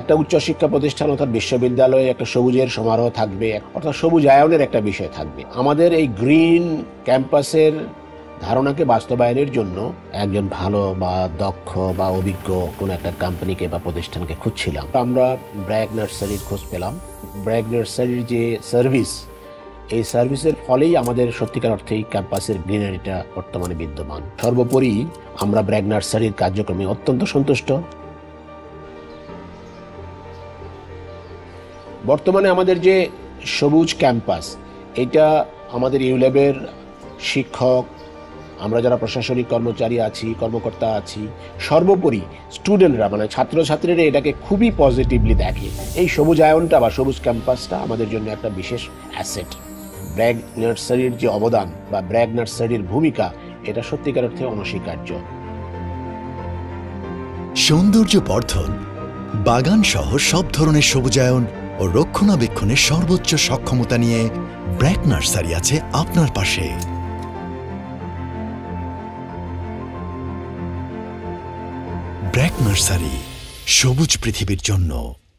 একটা উচ্চশিক্ষা প্রতিষ্ঠান অর্থাৎ বিশ্ববিদ্যালয়ে একটা সবুজের সমারোহ থাকবে, অর্থাৎ সবুজায়নের একটা বিষয় থাকবে। আমাদের এই গ্রিন ক্যাম্পাসের ধারণাকে বাস্তবায়নের জন্য একজন ভালো বা দক্ষ বা অভিজ্ঞ কোনো একটা কোম্পানিকে বা প্রতিষ্ঠানকে খুঁজছিলাম। আমরা ব্র্যাক নার্সারির খোঁজ পেলাম। ব্র্যাক নার্সারির যে সার্ভিস, এই সার্ভিসের ফলেই আমাদের সত্যিকার অর্থেই ক্যাম্পাসের গ্রিনারিটা বর্তমানে বিদ্যমান। সর্বোপরি আমরা ব্র্যাক নার্সারির কার্যক্রমে অত্যন্ত সন্তুষ্ট। বর্তমানে আমাদের যে সবুজ ক্যাম্পাস, এটা আমাদের ইউল্যাবের শিক্ষক, আমরা যারা প্রশাসনিক কর্মচারী আছি, কর্মকর্তা আছি, সর্বোপরি স্টুডেন্টরা মানে ছাত্রছাত্রীরা এটাকে খুবই পজিটিভলি দেখে। এই সবুজায়নটা বা সবুজ ক্যাম্পাসটা আমাদের জন্য একটা বিশেষ অ্যাসেট। ব্র্যাক নার্সারির যে অবদান বা ব্র্যাক নার্সারির ভূমিকা, এটা সত্যিকার অর্থে অনস্বীকার্য। সৌন্দর্য বর্ধন, বাগান সহ সব ধরনের সবুজায়ন ও রক্ষণাবেক্ষণের সর্বোচ্চ সক্ষমতা নিয়ে ব্র্যাক নার্সারি আছে আপনার পাশে। ব্র্যাক নার্সারি, সবুজ পৃথিবীর জন্য।